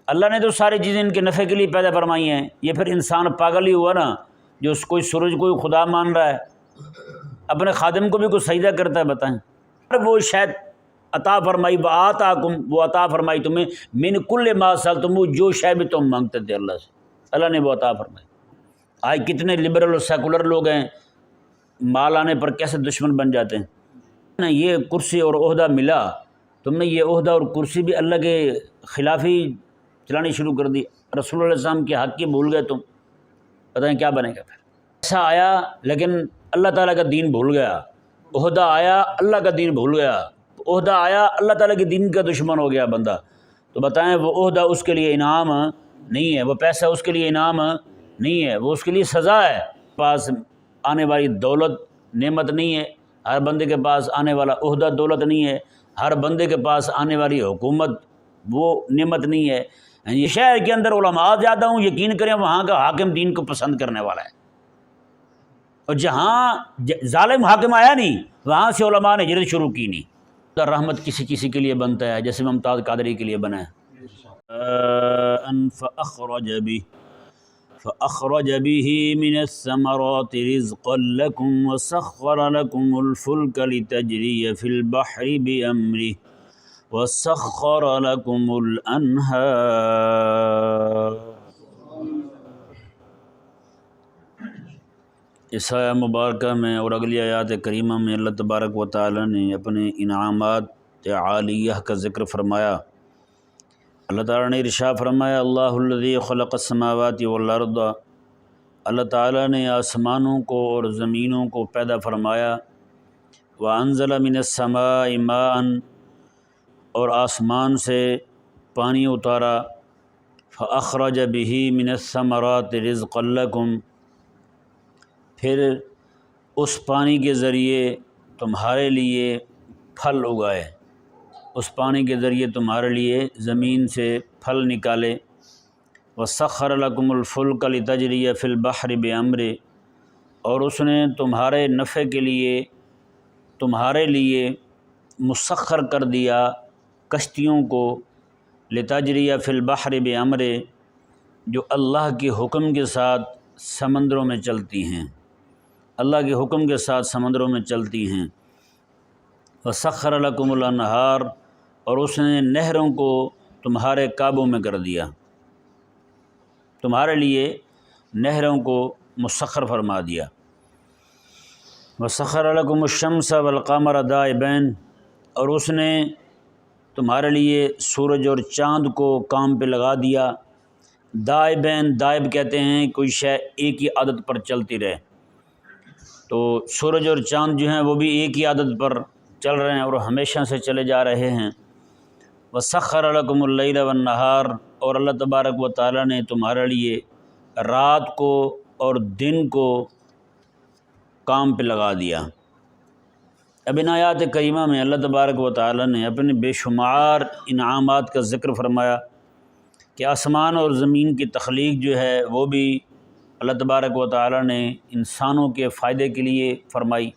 اللہ نے تو ساری چیزیں ان کے نفع کے لیے پیدا فرمائی ہیں، یہ پھر انسان پاگل ہی ہوا نا جو کوئی سورج کوئی خدا مان رہا ہے، اپنے خادم کو بھی کوئی سجدہ کرتا ہے؟ بتائیں، وہ شاید عطا فرمائی وآتاکم، وہ عطا فرمائی تمہیں من کل ما سألتم، جو شے بھی تم مانگتے تھے اللہ سے، اللہ نے وہ عطا فرمائی۔ آج کتنے لبرل اور سیکولر لوگ ہیں، مال آنے پر کیسے دشمن بن جاتے ہیں۔ یہ کرسی اور عہدہ ملا، تم نے یہ عہدہ اور کرسی بھی اللہ کے خلاف ہی چلانی شروع کر دی، رسول اللہ علیہ وسلم کے حق کی بھول گئے تم، بتائیں کیا بنے گا پھر۔ ایسا آیا لیکن اللہ تعالیٰ کا دین بھول گیا، عہدہ آیا اللہ کا دین بھول گیا، عہدہ آیا اللہ تعالیٰ کے دین کا دشمن ہو گیا بندہ، تو بتائیں وہ عہدہ اس کے لیے انعام نہیں ہے، وہ پیسہ اس کے لیے انعام نہیں ہے، وہ اس کے لیے سزا ہے۔ پاس آنے والی دولت نعمت نہیں ہے، ہر بندے کے پاس آنے والا عہدہ دولت نہیں ہے، ہر بندے کے پاس آنے والی حکومت وہ نعمت نہیں ہے۔ یہ شہر کے اندر علماء زیادہ ہوں، یقین کریں وہاں کا حاکم دین کو پسند کرنے والا ہے، اور جہاں ظالم حاکم آیا نہیں وہاں سے علماء نے ہجرت شروع کی نہیں۔ رحمت کسی کسی کے لیے بنتا ہے، جیسے ممتاز قادری کے لیے بنا ہے۔ فأخرج به من الثمرات رزقا لكم وسخر لكم الفلك لتجري في البحر بأمره وسخر لكم الأنهار۔ اس آیہ مبارکہ میں اور اگلی آیات کریمہ میں اللہ تبارک و تعالی نے اپنے انعامات عالیہ کا ذکر فرمایا۔ اللہ تعالیٰ نے ارشاد فرمایا اللہ الذی خلق السماوات والارض، اللہ تعالیٰ نے آسمانوں کو اور زمینوں کو پیدا فرمایا، وانزل من السماء ماء، اور آسمان سے پانی اتارا، فاخرج به من الثمرات رزقا لکم، پھر اس پانی کے ذریعے تمہارے لیے پھل اگائے، اس پانی کے ذریعے تمہارے لیے زمین سے پھل نکالے، وسخر لکم الفلک لتجری فی البحر بامرہ، اور اس نے تمہارے نفع کے لیے تمہارے لیے مسخر کر دیا کشتیوں کو، لتجری فی البحر بامرہ، جو اللہ کے حکم کے ساتھ سمندروں میں چلتی ہیں، اللہ کے حکم کے ساتھ سمندروں میں چلتی ہیں۔ وسخر لکم الانہار، اور اس نے نہروں کو تمہارے قابو میں کر دیا، تمہارے لیے نہروں کو مسخر فرما دیا۔ وسخر لکم الشمس والقمر دائبین، اور اس نے تمہارے لیے سورج اور چاند کو کام پہ لگا دیا۔ دائبین، دائب کہتے ہیں کوئی شے ایک ہی عادت پر چلتی رہے، تو سورج اور چاند جو ہیں وہ بھی ایک ہی عادت پر چل رہے ہیں اور ہمیشہ سے چلے جا رہے ہیں۔ وسخر لکم اللیل والنہار، اور اللہ تبارک و تعالیٰ نے تمہارے لیے رات کو اور دن کو کام پہ لگا دیا۔ اب ان آیات کریمہ میں اللہ تبارک و تعالیٰ نے اپنے بے شمار انعامات کا ذکر فرمایا کہ آسمان اور زمین کی تخلیق جو ہے وہ بھی اللہ تبارک و تعالیٰ نے انسانوں کے فائدے کے لیے فرمائی،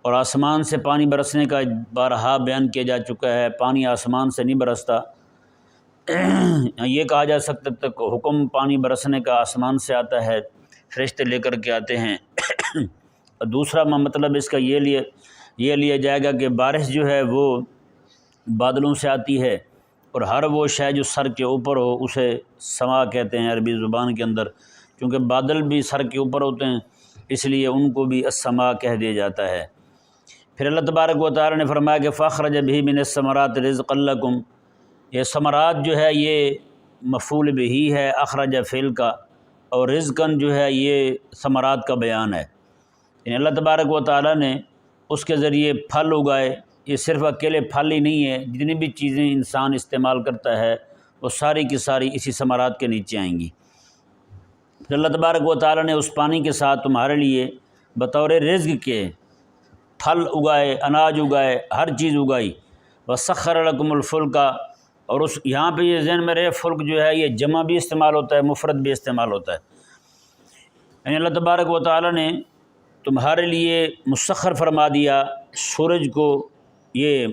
اور آسمان سے پانی برسنے کا بارہا بیان کیا جا چکا ہے، پانی آسمان سے نہیں برستا۔ یہ کہا جا سکتا تک حکم پانی برسنے کا آسمان سے آتا ہے، فرشتے لے کر کے آتے ہیں۔ اور دوسرا مطلب اس کا یہ لیا جائے گا کہ بارش جو ہے وہ بادلوں سے آتی ہے، اور ہر وہ شے جو سر کے اوپر ہو اسے سما کہتے ہیں عربی زبان کے اندر، کیونکہ بادل بھی سر کے اوپر ہوتے ہیں اس لیے ان کو بھی السما کہہ دیا جاتا ہے۔ پھر اللہ تبارک و تعالی نے فرمایا کہ فاخرج به من الثمرات رزقا لکم، یہ ثمرات جو ہے یہ مفعول بہ ہے اخرج فعل کا، اور رزقاً جو ہے یہ ثمرات کا بیان ہے، یعنی اللہ تبارک و تعالی نے اس کے ذریعے پھل اگائے۔ یہ صرف اکیلے پھل ہی نہیں ہے، جتنی بھی چیزیں انسان استعمال کرتا ہے وہ ساری کی ساری اسی ثمرات کے نیچے آئیں گی۔ پھر اللہ تبارک و تعالی نے اس پانی کے ساتھ تمہارے لیے بطور رزق کے پھل اگائے، اناج اگائے، ہر چیز اگائی۔ وسخر لکم الفلک، اور اس یہاں پہ یہ ذہن میں رہے فلک جو ہے یہ جمع بھی استعمال ہوتا ہے، مفرد بھی استعمال ہوتا ہے، یعنی اللہ تبارک و تعالی نے تمہارے لیے مسخر فرما دیا سورج کو، یہ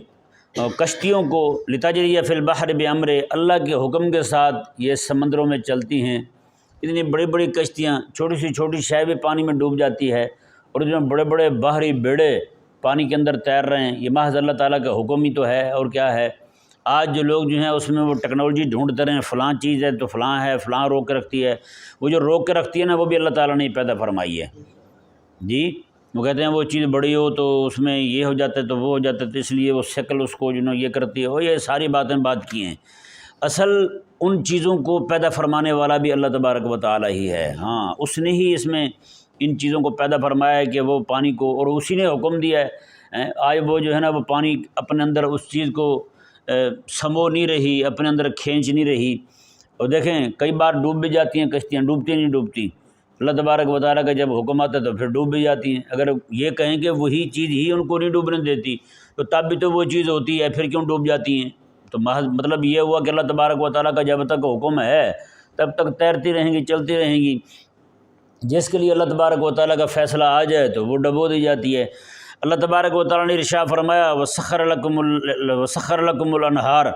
اور کشتیوں کو لتجریہ فی البحر بامر، اللہ کے حکم کے ساتھ یہ سمندروں میں چلتی ہیں۔ اتنی بڑی بڑی کشتیاں، چھوٹی سی چھوٹی شے بھی پانی میں ڈوب جاتی ہے، اور اتنے بڑے بڑے باہری بیڑے پانی کے اندر تیر رہے ہیں، یہ محض اللہ تعالیٰ کا حکم ہی تو ہے، اور کیا ہے۔ آج جو لوگ جو ہیں اس میں وہ ٹیکنالوجی ڈھونڈتے رہے ہیں، فلاں چیز ہے تو فلاں ہے، فلاں روک کے رکھتی ہے، وہ جو روک کے رکھتی ہے نا وہ بھی اللہ تعالیٰ نے ہی پیدا فرمائی ہے جی۔ وہ کہتے ہیں وہ چیز بڑی ہو تو اس میں یہ ہو جاتا ہے تو وہ ہو جاتا ہے، تو اس لیے وہ شکل اس کو جو نا یہ کرتی ہے، وہ یہ ساری باتیں بات کی ہیں۔ اصل ان چیزوں کو پیدا فرمانے والا بھی اللہ تبارک و تعالیٰ ہی ہے، ہاں اس نے ہی اس میں ان چیزوں کو پیدا فرمایا ہے کہ وہ پانی کو، اور اسی نے حکم دیا ہے۔ آج وہ جو ہے نا وہ پانی اپنے اندر اس چیز کو سمو نہیں رہی، اپنے اندر کھینچ نہیں رہی، اور دیکھیں کئی بار ڈوب بھی جاتی ہیں کشتیاں، ڈوبتی نہیں ڈوبتی، اللہ تبارک و تعالیٰ کا جب حکم آتا ہے تو پھر ڈوب بھی جاتی ہیں۔ اگر یہ کہیں کہ وہی چیز ہی ان کو نہیں ڈوبنے دیتی تو تب بھی تو وہ چیز ہوتی ہے، پھر کیوں ڈوب جاتی ہیں؟ تو محض مطلب یہ ہوا کہ اللہ تبارک و تعالیٰ کا جب تک حکم ہے تب تک تیرتی رہیں گی، چلتی رہیں گی، جس کے لیے اللہ تبارک و تعالیٰ کا فیصلہ آ جائے تو وہ ڈبو دی جاتی ہے۔ اللہ تبارک و تعالیٰ نے ارشاد فرمایا وسخر لکم الانہار،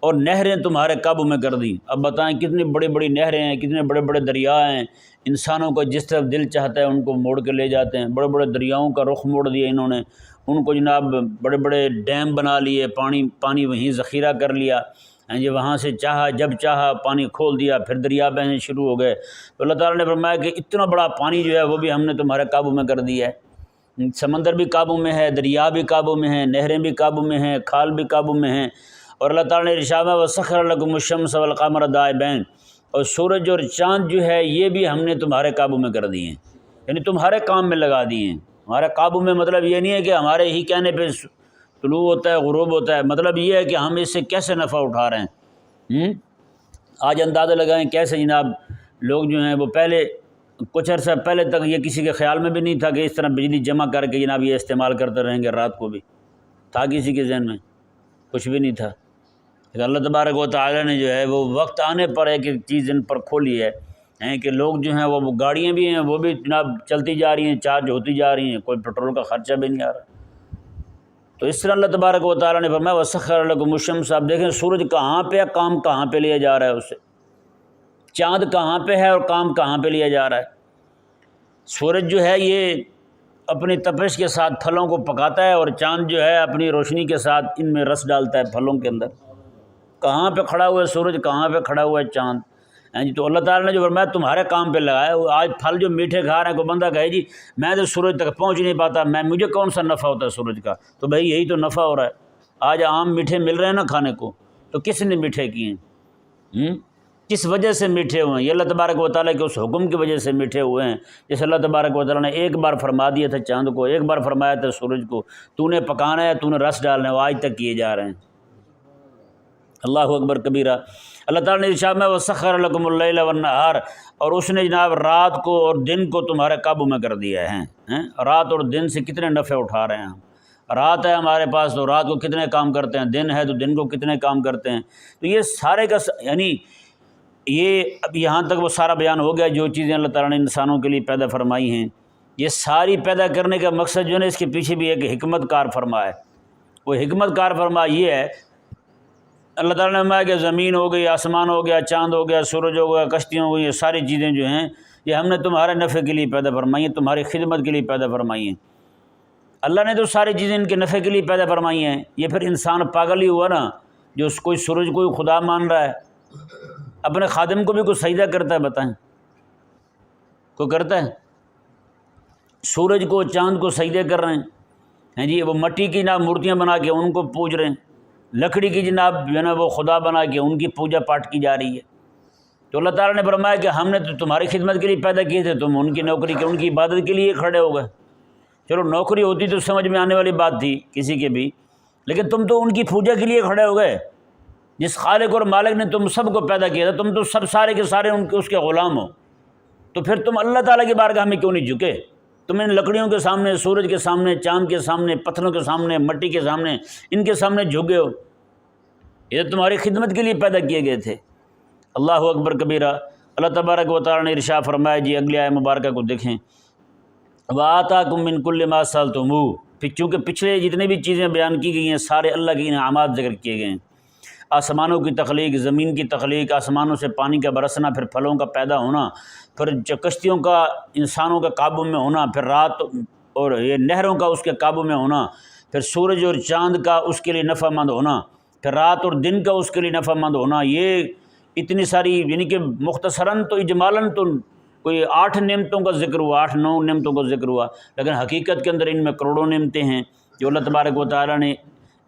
اور نہریں تمہارے قابو میں کر دیں۔ اب بتائیں کتنی بڑی بڑی نہریں ہیں، کتنے بڑے بڑے دریا ہیں، انسانوں کو جس طرف دل چاہتا ہے ان کو موڑ کے لے جاتے ہیں۔ بڑے بڑے دریاؤں کا رخ موڑ دیا انہوں نے، ان کو جناب بڑے بڑے ڈیم بنا لیے، پانی وہیں ذخیرہ کر لیا، جی وہاں سے چاہا جب چاہا پانی کھول دیا، پھر دریا بہنے شروع ہو گئے۔ تو اللہ تعالیٰ نے فرمایا کہ اتنا بڑا پانی جو ہے وہ بھی ہم نے تمہارے قابو میں کر دیا ہے۔ سمندر بھی قابو میں ہے، دریا بھی قابو میں ہیں، نہریں بھی قابو میں ہیں، کھال بھی قابو میں ہیں۔ اور اللہ تعالیٰ نے ارشاد فرمایا وسخر لکم الشمس والقمر دائبین، اور سورج اور چاند جو ہے یہ بھی ہم نے تمہارے قابو میں کر دیے ہیں، یعنی تمہارے کام میں لگا دیے ہیں۔ ہمارے قابو میں مطلب یہ نہیں ہے کہ ہمارے ہی کہنے پہ طلوع ہوتا ہے غروب ہوتا ہے، مطلب یہ ہے کہ ہم اس سے کیسے نفع اٹھا رہے ہیں۔ آج اندازہ لگائیں کیسے جناب لوگ جو ہیں وہ پہلے کچھ عرصہ پہلے تک یہ کسی کے خیال میں بھی نہیں تھا کہ اس طرح بجلی جمع کر کے جناب یہ استعمال کرتے رہیں گے رات کو بھی، تھا کسی کے ذہن میں؟ کچھ بھی نہیں تھا۔ لیکن اللہ تبارک و تعالیٰ نے جو ہے وہ وقت آنے پر ایک ایک چیز ان پر کھولی ہے کہ لوگ جو ہیں وہ گاڑیاں بھی ہیں وہ بھی جناب چلتی جا رہی ہیں، چارج ہوتی جا رہی ہیں، کوئی پیٹرول کا خرچہ بھی نہیں آ رہا۔ تو اس طرح اللہ تبارک و تعالیٰ نے فرمایا وسخر لکم الشمس، آپ دیکھیں سورج کہاں پہ ہے، کام کہاں پہ لیا جا رہا ہے اسے، چاند کہاں پہ ہے اور کام کہاں پہ لیا جا رہا ہے۔ سورج جو ہے یہ اپنی تپش کے ساتھ پھلوں کو پکاتا ہے، اور چاند جو ہے اپنی روشنی کے ساتھ ان میں رس ڈالتا ہے پھلوں کے اندر۔ کہاں پہ کھڑا ہوا ہے سورج، کہاں پہ کھڑا ہوا ہے چاند؟ جی تو اللہ تعالیٰ نے جو فرمایا تمہارے کام پہ لگایا۔ آج پھل جو میٹھے کھا رہے ہیں، کوئی بندہ کہے جی میں تو سورج تک پہنچ نہیں پاتا، مجھے کون سا نفع ہوتا ہے سورج کا؟ تو بھائی یہی تو نفع ہو رہا ہے۔ آج آم میٹھے مل رہے ہیں نا کھانے کو، تو کس نے میٹھے کیے ہیں؟ کس وجہ سے میٹھے ہوئے ہیں؟ یہ اللہ تبارک و تعالیٰ کے اس حکم کی وجہ سے میٹھے ہوئے ہیں۔ جیسے اللہ تبارک و تعالیٰ نے ایک بار فرما دیا تھا چاند کو، ایک بار فرمایا تھا سورج کو تو نے پکانا ہے، تو نے رس ڈالنا ہے، وہ آج تک کیے جا رہے ہیں۔ اللہ اکبر کبیرہ۔ اللہ تعالیٰ نے ارشاد میں وسخر لکم اللیل والنہار، اور اس نے جناب رات کو اور دن کو تمہارے قابو میں کر دیا ہے۔ رات اور دن سے کتنے نفع اٹھا رہے ہیں ہم۔ رات ہے ہمارے پاس تو رات کو کتنے کام کرتے ہیں، دن ہے تو دن کو کتنے کام کرتے ہیں۔ تو یہ سارے کا یعنی یہ اب یہاں تک وہ سارا بیان ہو گیا جو چیزیں اللہ تعالیٰ نے انسانوں کے لیے پیدا فرمائی ہیں۔ یہ ساری پیدا کرنے کا مقصد جو ہے نا اس کے پیچھے بھی ایک حکمت کار فرما ہے۔ وہ حکمت کار فرما یہ ہے، اللہ تعالیٰ نے فرمایا کہ زمین ہو گئی، آسمان ہو گیا، چاند ہو گیا، سورج ہو گیا، کشتیاں ہو گئی، یہ ساری چیزیں جو ہیں یہ ہم نے تمہارے نفع کے لیے پیدا فرمائی ہیں، تمہاری خدمت کے لیے پیدا فرمائی ہیں۔ اللہ نے تو ساری چیزیں ان کے نفع کے لیے پیدا فرمائی ہیں۔ یہ پھر انسان پاگل ہی ہوا نا جو کوئی سورج کوئی خدا مان رہا ہے، اپنے خادم کو بھی کوئی سجدہ کرتا ہے؟ بتائیں کوئی کرتا ہے؟ سورج کو چاند کو سجدے کر رہے ہیں جی، وہ مٹی کی جناب مورتیاں بنا کے ان کو پوج رہے ہیں، لکڑی کی جناب جو ہے وہ خدا بنا کے ان کی پوجا پاٹ کی جا رہی ہے۔ تو اللہ تعالیٰ نے فرمایا کہ ہم نے تو تمہاری خدمت کے لیے پیدا کیے تھے، تم ان کی نوکری کے ان کی عبادت کے لیے کھڑے ہو گئے۔ چلو نوکری ہوتی تو سمجھ میں آنے والی بات تھی کسی کے بھی، لیکن تم تو ان کی پوجا کے لیے کھڑے ہو گئے۔ جس خالق اور مالک نے تم سب کو پیدا کیا تھا، تم تو سب سارے کے سارے اس کے غلام ہو، تو پھر تم اللہ تعالیٰ کی بارگاہ میں کیوں نہیں جھکے؟ تم ان لکڑیوں کے سامنے، سورج کے سامنے، چاند کے سامنے، پتھروں کے سامنے، مٹی کے سامنے، ان کے سامنے جھک گئے ہو۔ یہ تمہاری خدمت کے لیے پیدا کیے گئے تھے۔ اللہ اکبر کبیرہ۔ اللہ تبارک و تعالیٰ نے ارشاد فرمایا جی اگلی آیت مبارکہ کو دیکھیں، وَآتَاكُم مِّن كُلِّ مَا سَأَلْتُمُوهُ، پھر چونکہ پچھلے جتنے بھی چیزیں بیان کی گئی ہیں سارے اللہ کے انعامات ذکر کیے گئے ہیں، آسمانوں کی تخلیق، زمین کی تخلیق، آسمانوں سے پانی کا برسنا، پھر پھلوں کا پیدا ہونا، پھر کشتیوں کا انسانوں کے قابو میں ہونا، پھر رات اور یہ نہروں کا اس کے قابو میں ہونا، پھر سورج اور چاند کا اس کے لیے نفع مند ہونا، پھر رات اور دن کا اس کے لیے نفع مند ہونا، یہ اتنی ساری یعنی کہ مختصراً تو اجمالاً تو کوئی 8 نعمتوں کا ذکر ہوا، 8-9 نعمتوں کا ذکر ہوا، لیکن حقیقت کے اندر ان میں کروڑوں نعمتیں ہیں جو اللہ تبارک و تعالیٰ نے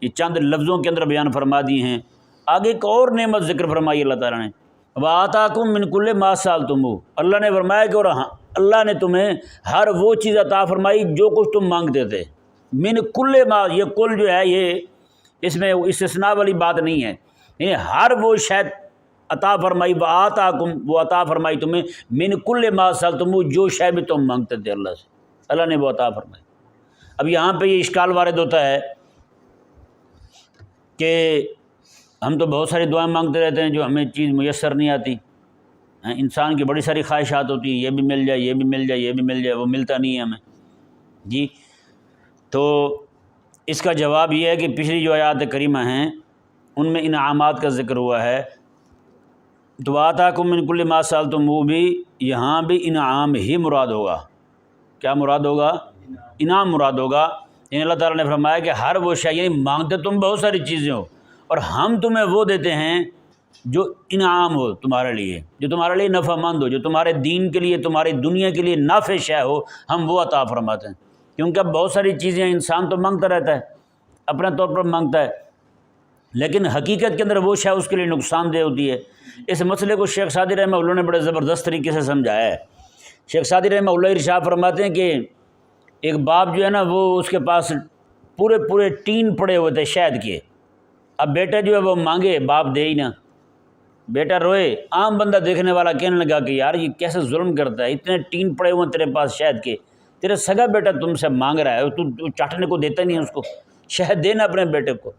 یہ چند لفظوں کے اندر بیان فرما دی ہیں۔ آگے ایک اور نعمت ذکر فرمائی اللہ تعالیٰ نے، وَآتَاكُم مِّن كُلِّ مَا سَأَلْتُمُوهُ، اللہ نے فرمایا کہ اور اللہ نے تمہیں ہر وہ چیز عطا فرمائی جو کچھ تم مانگتے تھے۔ من کل ما، یہ کل جو ہے یہ اس میں استثناء والی بات نہیں ہے، یعنی ہر وہ شے عطا فرمائی، وآتاکم، وہ عطا فرمائی تمہیں، من کل ما سألتموہ، جو شے بھی تم مانگتے تھے اللہ سے، اللہ نے وہ عطا فرمائی۔ اب یہاں پہ یہ اشکال وارد ہوتا ہے کہ ہم تو بہت ساری دعائیں مانگتے رہتے ہیں جو ہمیں چیز میسر نہیں آتی، انسان کی بڑی ساری خواہشات ہوتی ہیں، یہ بھی مل جائے، یہ بھی مل جائے، یہ بھی مل جائے، وہ ملتا نہیں ہے ہمیں جی۔ تو اس کا جواب یہ ہے کہ پچھلی جو آیات کریمہ ہیں ان میں انعامات کا ذکر ہوا ہے، تو آتاکم من کل ما سألتموہ بھی یہاں بھی انعام ہی مراد ہوگا۔ کیا مراد ہوگا؟ انعام مراد ہوگا، یعنی اللہ تعالیٰ نے فرمایا کہ ہر وہ شے، یعنی مانگتے تم بہت ساری چیزیں ہو اور ہم تمہیں وہ دیتے ہیں جو انعام ہو تمہارے لیے، جو تمہارے لیے نفع مند ہو، جو تمہارے دین کے لیے، تمہاری دنیا کے لیے نافع شے ہو، ہم وہ عطا فرماتے ہیں۔ کیونکہ اب بہت ساری چیزیں انسان تو مانگتا رہتا ہے، اپنے طور پر مانگتا ہے، لیکن حقیقت کے اندر وہ شے اس کے لیے نقصان دہ ہوتی ہے۔ اس مسئلے کو شیخ سعدی رحمہ اللہ نے بڑے زبردست طریقے سے سمجھایا ہے۔ شیخ سعدی رحمہ اللہ ارشاد فرماتے ہیں کہ ایک باپ جو ہے نا، وہ اس کے پاس پورے ٹین پڑے ہوئے تھے شہد کے، اب بیٹا جو ہے وہ مانگے، باپ دے ہی نہ، بیٹا روئے، عام بندہ دیکھنے والا کہنے لگا کہ یار یہ کیسے ظلم کرتا ہے، اتنے ٹین پڑے ہوئے تیرے پاس شہد کے، تیرا سگا بیٹا تم سے مانگ رہا ہے، تو چاٹنے کو دیتا نہیں ہے اس کو، شہد دینا اپنے بیٹے کو۔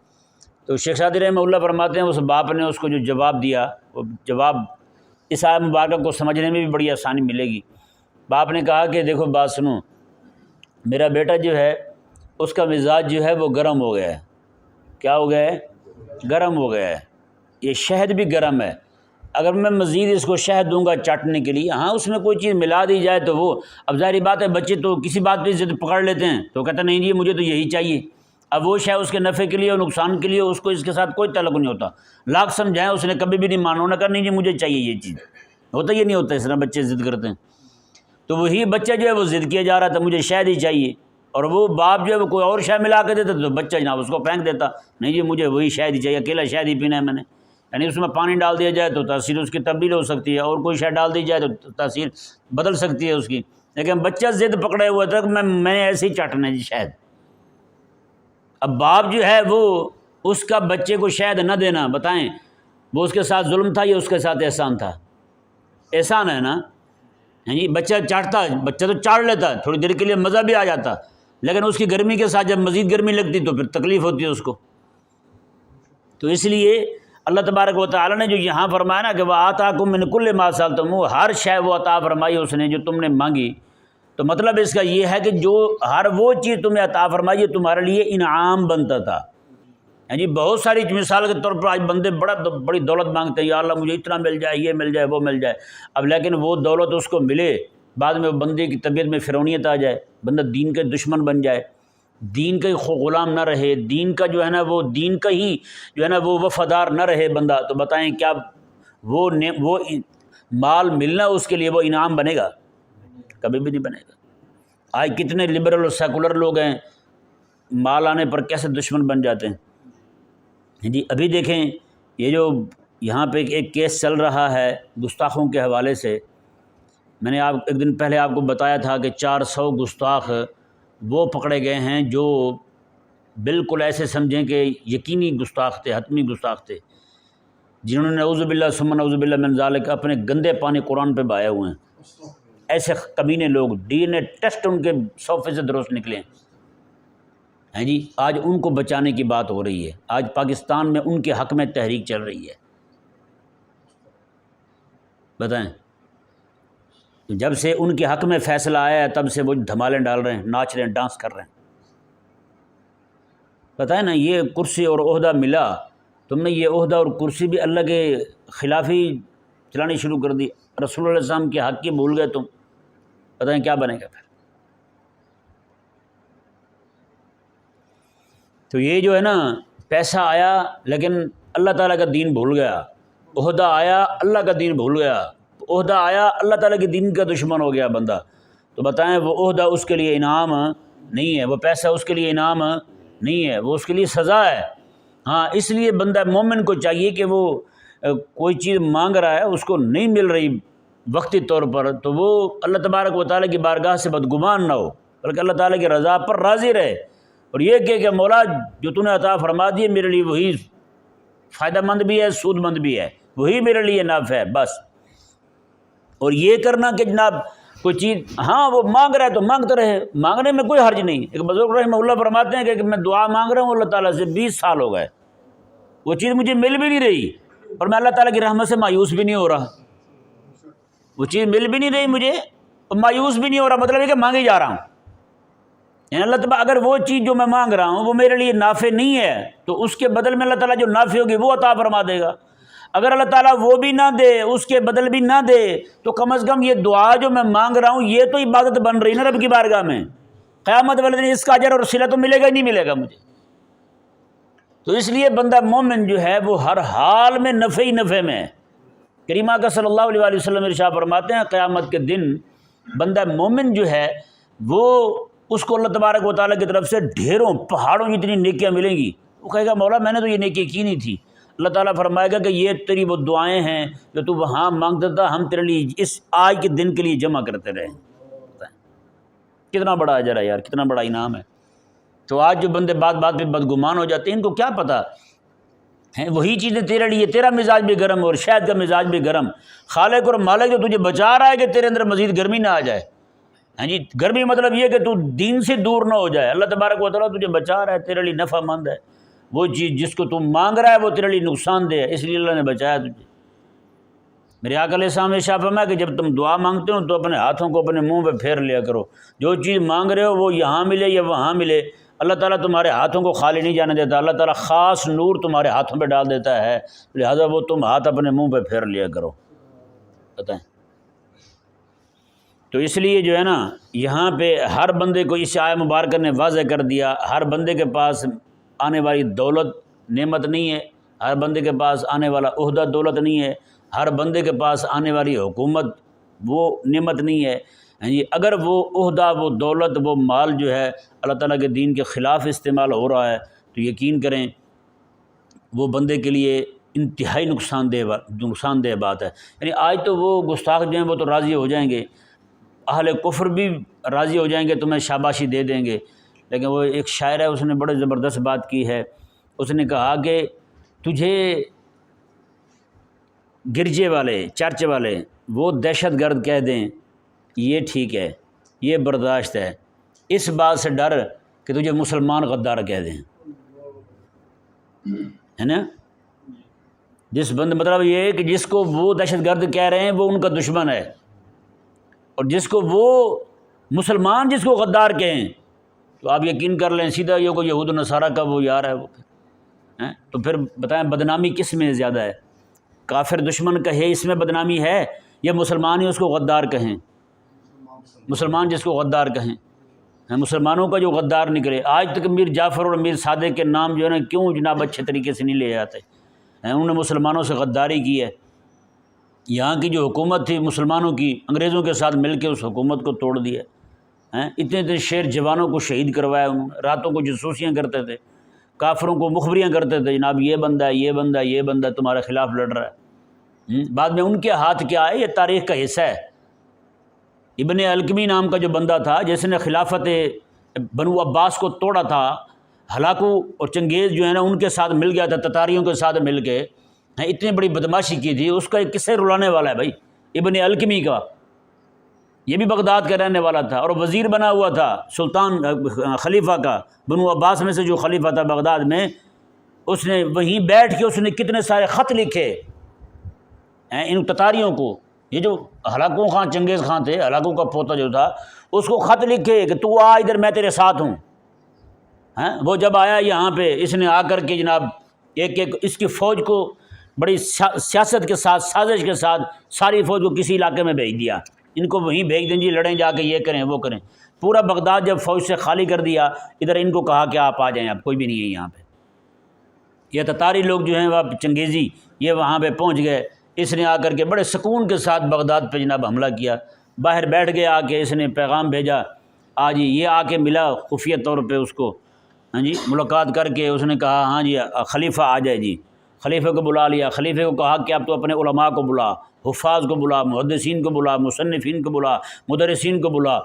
تو شیخ سعدی رحمہ اللہ فرماتے ہیں اس باپ نے اس کو جو جواب دیا، وہ جواب اس آیت مبارکہ کو سمجھنے میں بھی بڑی آسانی ملے گی۔ باپ نے کہا کہ دیکھو بات سنو، میرا بیٹا جو ہے اس کا مزاج جو ہے وہ گرم ہو گیا ہے۔ کیا ہو گیا ہے؟ گرم ہو گیا ہے، یہ شہد بھی گرم ہے، اگر میں مزید اس کو شہد دوں گا چاٹنے کے لیے، ہاں اس میں کوئی چیز ملا دی جائے تو وہ، اب ظاہری بات ہے بچے تو کسی بات پہ ضد پکڑ لیتے ہیں، تو کہتا نہیں جی مجھے تو یہی چاہیے، اب وہ شے اس کے نفع کے لیے اور نقصان کے لیے اس کو اس کے ساتھ کوئی تعلق نہیں ہوتا، لاکھ سمجھائیں اس نے کبھی بھی نہیں مانا، نہ کہا نہیں جی مجھے چاہیے یہ چیز، ہوتا یہ نہیں ہوتا، اس طرح بچے ضد کرتے ہیں۔ تو وہی بچہ جو ہے وہ ضد کیا جا رہا تھا مجھے شہد ہی چاہیے، اور وہ باپ جو ہے وہ کوئی اور شے ملا کے دیتا تو بچہ جناب اس کو پھینک دیتا، نہیں جی مجھے وہی شہد ہی چاہیے، اکیلا شہد ہی پینا ہے میں نے، یعنی اس میں پانی ڈال دیا جائے تو تاثیر اس کی تبدیل ہو سکتی ہے، اور کوئی شے ڈال دی جائے تو تاثیر بدل سکتی ہے اس کی، لیکن بچہ ضد پکڑے ہوا تھا کہ میں نے ایسے ہی چاٹنا ہے جی شہد۔ اب باپ جو ہے وہ اس کا بچے کو شہد نہ دینا، بتائیں وہ اس کے ساتھ ظلم تھا یا اس کے ساتھ احسان تھا؟ احسان ہے نا، جی بچہ چاٹتا، بچہ تو چاٹ لیتا، تھوڑی دیر کے لیے مزہ بھی آ جاتا، لیکن اس کی گرمی کے ساتھ جب مزید گرمی لگتی تو پھر تکلیف ہوتی ہے اس کو۔ تو اس لیے اللہ تبارک و تعالیٰ نے جو یہاں فرمایا نا کہ وَآتَاكُم مِّن كُلِّ مَا سَأَلْتُمُوهُ، ہر شے وہ عطا فرمائی اس نے جو تم نے مانگی، تو مطلب اس کا یہ ہے کہ جو ہر وہ چیز تمہیں عطا فرمائی یہ تمہارے لیے انعام بنتا تھا۔ جی بہت ساری مثال کے طور پر آج بندے بڑی دولت مانگتے ہیں، یا اللہ مجھے اتنا مل جائے، یہ مل جائے، وہ مل جائے، اب لیکن وہ دولت اس کو ملے، بعد میں بندے کی طبیعت میں فرعونیت آ جائے، بندہ دین کے دشمن بن جائے، دین کا ہی غلام نہ رہے، دین کا جو ہے نا وہ دین کا ہی جو ہے نا وہ وفادار نہ رہے بندہ، تو بتائیں کیا وہ مال ملنا اس کے لیے وہ انعام بنے گا؟ کبھی بھی نہیں بنے گا۔ آج کتنے لبرل اور سیکولر لوگ ہیں، مال آنے پر کیسے دشمن بن جاتے ہیں۔ جی ابھی دیکھیں یہ جو یہاں پہ ایک کیس چل رہا ہے گستاخوں کے حوالے سے، میں نے ایک دن پہلے آپ کو بتایا تھا کہ 400 گستاخ وہ پکڑے گئے ہیں جو بالکل ایسے سمجھیں کہ یقینی گستاخ تھے، حتمی گستاخ تھے، جنہوں نے نعوذ باللہ ثم نعوذ باللہ من ذالک اپنے گندے پانی قرآن پہ بہائے ہوئے ہیں۔ ایسے کمینے لوگ، ڈی این اے ٹیسٹ ان کے 100% درست نکلے ہیں جی، آج ان کو بچانے کی بات ہو رہی ہے، آج پاکستان میں ان کے حق میں تحریک چل رہی ہے۔ بتائیں جب سے ان کے حق میں فیصلہ آیا ہے تب سے وہ دھمالیں ڈال رہے ہیں، ناچ رہے ہیں، ڈانس کر رہے ہیں۔ پتہ ہے نا یہ کرسی اور عہدہ ملا، تم نے یہ عہدہ اور کرسی بھی اللہ کے خلاف ہی چلانی شروع کر دی، رسول اللہ علیہ السلام کے حق کی بھول گئے تم، پتہ نہیں کیا بنے گا پھر۔ تو یہ جو ہے نا پیسہ آیا لیکن اللہ تعالیٰ کا دین بھول گیا، عہدہ آیا اللہ کا دین بھول گیا، عہدہ آیا اللہ تعالیٰ کے دین کا دشمن ہو گیا بندہ، تو بتائیں وہ عہدہ اس کے لیے انعام نہیں ہے، وہ پیسہ اس کے لیے انعام نہیں ہے، وہ اس کے لیے سزا ہے۔ ہاں اس لیے بندہ مومن کو چاہیے کہ وہ کوئی چیز مانگ رہا ہے اس کو نہیں مل رہی وقتی طور پر، تو وہ اللہ تبارک و تعالیٰ کی بارگاہ سے بدگمان نہ ہو، بلکہ اللہ تعالیٰ کی رضا پر راضی رہے، اور یہ کہ مولا جو تو نے عطا فرما دیے میرے لیے وہی فائدہ مند بھی ہے، سود مند بھی ہے، وہی میرے لیے نافع ہے بس۔ اور یہ کرنا کہ جناب کوئی چیز ہاں وہ مانگ رہا ہے تو مانگتے رہے، مانگنے میں کوئی حرج نہیں۔ ایک بزرگ رحمہ اللہ فرماتے ہیں کہ میں دعا مانگ رہا ہوں اللہ تعالیٰ سے 20 سال ہو گئے، وہ چیز مجھے مل بھی نہیں رہی اور میں اللہ تعالیٰ کی رحمت سے مایوس بھی نہیں ہو رہا، وہ چیز مل بھی نہیں رہی مجھے اور مایوس بھی نہیں ہو رہا، مطلب ہے کہ مانگے جا رہا ہوں، یعنی اللہ تعالیٰ اگر وہ چیز جو میں مانگ رہا ہوں وہ میرے لیے نافع نہیں ہے تو اس کے بدل میں اللہ تعالیٰ جو نافع ہوگی وہ عطا فرما دے گا، اگر اللہ تعالیٰ وہ بھی نہ دے اس کے بدل بھی نہ دے تو کم از کم یہ دعا جو میں مانگ رہا ہوں یہ تو عبادت بن رہی نا رب کی بارگاہ میں، قیامت والے دن اس کا اجر اور صلہ تو ملے گا ہی نہیں ملے گا مجھے۔ تو اس لیے بندہ مومن جو ہے وہ ہر حال میں نفع ہی نفع میں ہے۔ کریمہ کا صلی اللہ علیہ وسلم ارشاد فرماتے ہیں قیامت کے دن بندہ مومن جو ہے وہ اس کو اللہ تبارک و تعالیٰ کی طرف سے ڈھیروں پہاڑوں جتنی نیکیاں ملیں گی، وہ کہے گا مولا میں نے تو یہ نیکی کی نہیں تھی، اللہ تعالیٰ فرمائے گا کہ یہ تیری وہ دعائیں ہیں جو تو وہاں مانگتا تھا، ہم تیرے لیے اس آج کے دن کے لیے جمع کرتے رہے۔ کتنا بڑا اجر ہے یار، کتنا بڑا انعام ہے۔ تو آج جو بندے بات بات پہ بدگمان ہو جاتے ہیں ان کو کیا پتہ ہے وہی چیزیں تیرے لیے، تیرا مزاج بھی گرم اور شاید کا مزاج بھی گرم، خالق اور مالک جو تجھے بچا رہا ہے کہ تیرے اندر مزید گرمی نہ آ جائے۔ ہاں جی گرمی مطلب یہ کہ تو دین سے دور نہ ہو جائے، اللہ تبارک و تعالیٰ تجھے بچا رہا ہے، تیرے لیے نفع مند ہے، وہ چیز جس کو تم مانگ رہا ہے وہ تیرے لیے نقصان دہ ہے، اس لیے اللہ نے بچایا تجھے۔ میرے آقا علیہ السلام نے ارشاد فرمایا کہ جب تم دعا مانگتے ہو تو اپنے ہاتھوں کو اپنے منہ پہ پھیر لیا کرو، جو چیز مانگ رہے ہو وہ یہاں ملے یا وہاں ملے، اللہ تعالیٰ تمہارے ہاتھوں کو خالی نہیں جانے دیتا، اللہ تعالیٰ خاص نور تمہارے ہاتھوں پہ ڈال دیتا ہے، لہذا وہ تم ہاتھ اپنے منہ پہ پھیر لیا کرو۔ بتائیں تو اس لیے جو ہے نا یہاں پہ ہر بندے کو اس آیت مبارکہ نے واضح کر دیا، ہر بندے کے پاس آنے والی دولت نعمت نہیں ہے، ہر بندے کے پاس آنے والا عہدہ دولت نہیں ہے، ہر بندے کے پاس آنے والی حکومت وہ نعمت نہیں ہے۔ اگر وہ عہدہ وہ دولت وہ مال جو ہے اللہ تعالیٰ کے دین کے خلاف استعمال ہو رہا ہے تو یقین کریں وہ بندے کے لیے انتہائی نقصان دہ بات ہے۔ یعنی آج تو وہ گستاخ جو ہیں وہ تو راضی ہو جائیں گے، اہل کفر بھی راضی ہو جائیں گے، تمہیں شاباشی دے دیں گے، لیکن وہ ایک شاعر ہے اس نے بڑے زبردست بات کی ہے، اس نے کہا کہ تجھے گرجے والے چرچ والے وہ دہشت گرد کہہ دیں یہ ٹھیک ہے، یہ برداشت ہے، اس بات سے ڈر کہ تجھے مسلمان غدار کہہ دیں، ہے نا؟ جس بند مطلب یہ ہے کہ جس کو وہ دہشت گرد کہہ رہے ہیں وہ ان کا دشمن ہے، اور جس کو وہ مسلمان جس کو غدار کہیں تو آپ یقین کر لیں سیدھا یہ کو یہود و نصارہ کا وہ یار ہے وہ تو پھر بتائیں بدنامی کس میں زیادہ ہے؟ کافر دشمن کہے اس میں بدنامی ہے یا مسلمان ہی اس کو غدار کہیں؟ مسلمان جس کو غدار کہیں، مسلمانوں کا جو غدار نکلے۔ آج تک میر جعفر اور میر صادق کے نام جو ہے نا کیوں جناب اچھے طریقے سے نہیں لے جاتے؟ انہوں نے مسلمانوں سے غداری کی ہے، یہاں کی جو حکومت تھی مسلمانوں کی انگریزوں کے ساتھ مل کے اس حکومت کو توڑ دیا، اتنے اتنے شیر جوانوں کو شہید کروایا انہوں نے، راتوں کو جاسوسیاں کرتے تھے، کافروں کو مخبریاں کرتے تھے جناب یہ بندہ ہے یہ بندہ یہ بندہ تمہارے خلاف لڑ رہا ہے۔ بعد میں ان کے ہاتھ کیا ہے یہ تاریخ کا حصہ ہے۔ ابن القمی نام کا جو بندہ تھا جس نے خلافت بنو عباس کو توڑا تھا، ہلاکو اور چنگیز جو ہے نا ان کے ساتھ مل گیا تھا، تتاریوں کے ساتھ مل کے اتنی بڑی بدماشی کی تھی، اس کا ایک قصے رلانے والا ہے بھائی ابن القمی کا، یہ بھی بغداد کا رہنے والا تھا اور وزیر بنا ہوا تھا سلطان خلیفہ کا، بنو عباس میں سے جو خلیفہ تھا بغداد میں، اس نے وہیں بیٹھ کے اس نے کتنے سارے خط لکھے ان تتاریوں کو، یہ جو ہلاکو خان چنگیز خان تھے، ہلاکو کا پوتا جو تھا، اس کو خط لکھے کہ تو آ ادھر میں تیرے ساتھ ہوں، ہیں وہ جب آیا یہاں پہ اس نے آ کر کے جناب ایک اس کی فوج کو بڑی سیاست کے ساتھ سازش کے ساتھ ساری فوج کو کسی علاقے میں بھیج دیا، ان کو وہیں بھیج دیں جی لڑیں جا کے، یہ کریں وہ کریں۔ پورا بغداد جب فوج سے خالی کر دیا، ادھر ان کو کہا کہ آپ آ جائیں، اب کوئی بھی نہیں ہے یہاں پہ۔ یہ تتاری لوگ جو ہیں وہ چنگیزی یہ وہاں پہ پہنچ گئے، اس نے آ کر کے بڑے سکون کے ساتھ بغداد پہ جناب حملہ کیا، باہر بیٹھ گئے، آ کے اس نے پیغام بھیجا، آج یہ آ کے ملا خفیہ طور پہ اس کو، ہاں جی ملاقات کر کے اس نے کہا ہاں جی خلیفہ آ جائے جی، خلیفہ کو بلا لیا، خلیفہ کو کہا کہ اب تو اپنے علماء کو بلا، حفاظ کو بلا، محدثین کو بلا، مصنفین کو بلا، مدرسین کو بلا۔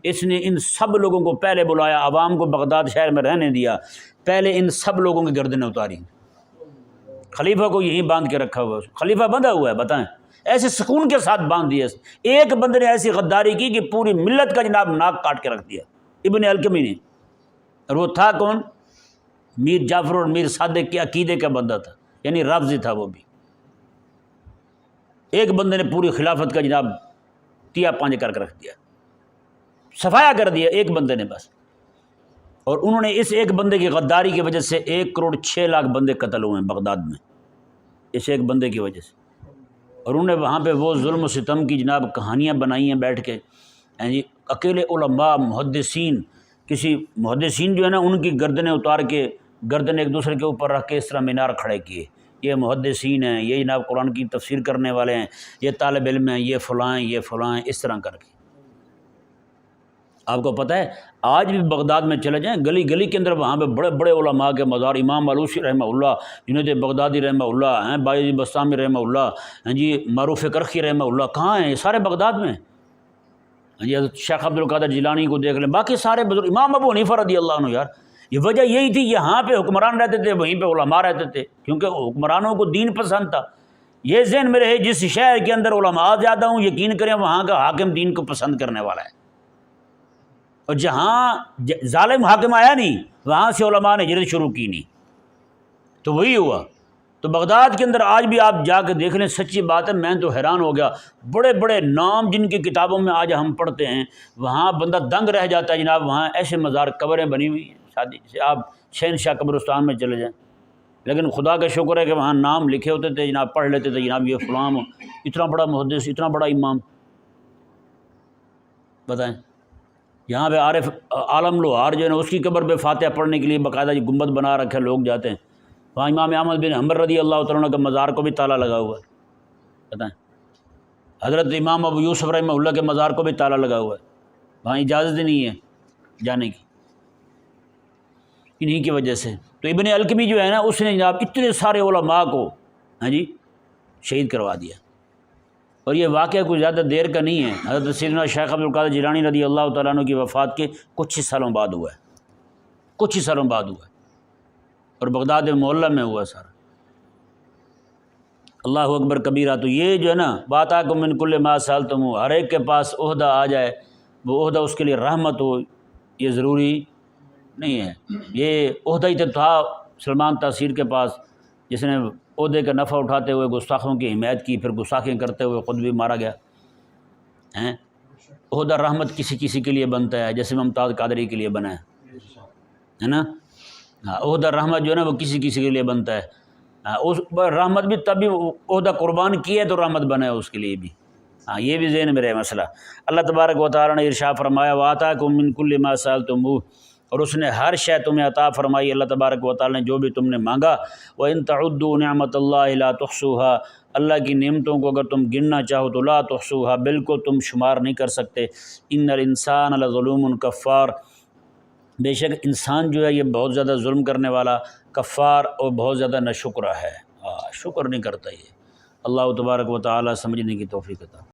اس نے ان سب لوگوں کو پہلے بلایا، عوام کو بغداد شہر میں رہنے دیا، پہلے ان سب لوگوں کی گردنیں اتاری، خلیفہ کو یہیں باندھ کے رکھا ہوا ہے، خلیفہ بندھا ہوا ہے، بتائیں ایسے سکون کے ساتھ باندھ دیا۔ ایک بندے نے ایسی غداری کی کہ پوری ملت کا جناب ناک کاٹ کے رکھ دیا، ابن القمی نے، اور وہ تھا کون؟ میر جعفر اور میر صادق کے عقیدے کا بندہ تھا، یعنی رافضی تھا وہ بھی۔ ایک بندے نے پوری خلافت کا جناب تیا پانج کر کے رکھ دیا، صفایا کر دیا ایک بندے نے بس۔ اور انہوں نے اس ایک بندے کی غداری کی وجہ سے 1,06,00,000 بندے قتل ہوئے ہیں بغداد میں، اس ایک بندے کی وجہ سے۔ اور انہوں نے وہاں پہ وہ ظلم و ستم کی جناب کہانیاں بنائی ہیں بیٹھ کے، ہیں جی اکیلے علماء محدثین، کسی محدثین جو ہے نا ان کی گردنیں اتار کے، گردن ایک دوسرے کے اوپر رکھ کے اس طرح مینار کھڑے کیے، یہ محدثین ہیں، یہ جناب قرآن کی تفسیر کرنے والے ہیں، یہ طالب علم ہیں، یہ فلاں یہ فلاں، اس طرح کر کے۔ آپ کو پتہ ہے آج بھی بغداد میں چلے جائیں، گلی گلی کے اندر وہاں پہ بڑے بڑے علماء کے مزار، امام آلوسی رحمہ اللہ، جنید بغدادی رحمہ اللہ ہیں، بایزید بستامی رحمہ اللہ ہیں جی، معروف کرخی رحمہ اللہ، کہاں ہیں؟ یہ سارے بغداد میں ہیں جی۔ حضرت شیخ عبد القادر جیلانی کو دیکھ لیں، باقی سارے بزرگ، امام ابو حنیفہ رضی اللہ عنہ، یار یہ وجہ یہی تھی، یہاں پہ حکمران رہتے تھے، وہیں پہ علماء رہتے تھے، کیونکہ حکمرانوں کو دین پسند تھا۔ یہ ذہن میں رہے جس شہر کے اندر علماء زیادہ ہوں، یقین کریں وہاں کا حاکم دین کو پسند کرنے والا ہے، اور جہاں ظالم حاکم آیا نہیں وہاں سے علماء نے ہجرت شروع کی نہیں، تو وہی ہوا۔ تو بغداد کے اندر آج بھی آپ جا کے دیکھ لیں، سچی بات ہے، میں تو حیران ہو گیا، بڑے بڑے نام جن کی کتابوں میں آج ہم پڑھتے ہیں، وہاں بندہ دنگ رہ جاتا ہے جناب، وہاں ایسے مزار قبریں بنی ہوئی ہیں شادی سے، آپ شہنشاہ قبرستان میں چلے جائیں، لیکن خدا کا شکر ہے کہ وہاں نام لکھے ہوتے تھے جناب، پڑھ لیتے تھے جناب یہ فلاں اتنا بڑا محدث، اتنا بڑا امام، بتائیں۔ یہاں پہ عارف عالم لوہار جو ہے نا، اس کی قبر پہ فاتحہ پڑھنے کے لیے باقاعدہ گنبد بنا رکھے، لوگ جاتے ہیں وہاں۔ امام احمد بن حنبل رضی اللہ تعالیٰ عنہ کے مزار کو بھی تالا لگا ہوا ہے، بتائیں۔ حضرت امام ابو یوسف رحمہ اللہ کے مزار کو بھی تالا لگا ہوا ہے، وہاں اجازت ہی نہیں ہے جانے کی، انہی کی وجہ سے۔ تو ابن القمی جو ہے نا، اس نے جناب اتنے سارے علماء کو ہاں جی شہید کروا دیا، اور یہ واقعہ کوئی زیادہ دیر کا نہیں ہے، حضرت سیدنا شیخ عبد القادر جیلانی رضی اللہ تعالیٰ عنہ کی وفات کے کچھ ہی سالوں بعد ہوا ہے، کچھ ہی سالوں بعد ہوا ہے، اور بغداد محلہ میں ہوا سارا۔ اللہ اکبر کبیرہ۔ تو یہ جو ہے نا، وآتاکم من کل ما سألتموہ، ہر ایک کے پاس عہدہ آ جائے، وہ عہدہ اس کے لیے رحمت ہو، یہ ضروری نہیں ہے۔ یہ عہدہ ہی تو تھا سلمان تاثیر کے پاس، جس نے عہدے کا نفع اٹھاتے ہوئے گستاخوں کی حمایت کی، پھر گستاخیاں کرتے ہوئے خود بھی مارا گیا ہیں۔ عہدہ رحمت کسی کسی کے لیے بنتا ہے، جیسے ممتاز قادری کے لیے بنا ہے نا۔ ہاں، عہدہ رحمت جو ہے نا وہ کسی کسی کے لیے بنتا ہے، اس رحمت بھی تبھی عہدہ قربان کیا ہے تو رحمت بنا ہے اس کے لیے بھی۔ ہاں، یہ بھی ذہن میں رہے مسئلہ۔ اللہ تبارک و تعالیٰ نے ارشاد فرمایا وآتاکم من کل ما سألتموہ، اور اس نے ہر شے تمہیں عطا فرمائی، اللہ تبارک و تعالیٰ نے جو بھی تم نے مانگا۔ وَإِن تَعُدُّوا نِعْمَةَ اللَّهِ لَا تُحْصُوهَا، اللہ کی نعمتوں کو اگر تم گننا چاہو تو لا تحصوها، بالکل تم شمار نہیں کر سکتے۔ ان الانسان لظلوم کفار، بے شک انسان جو ہے یہ بہت زیادہ ظلم کرنے والا، کفار، اور بہت زیادہ ناشکرہ ہے، شکر نہیں کرتا یہ۔ اللہ تبارک و تعالیٰ سمجھنے کی توفیق عطا۔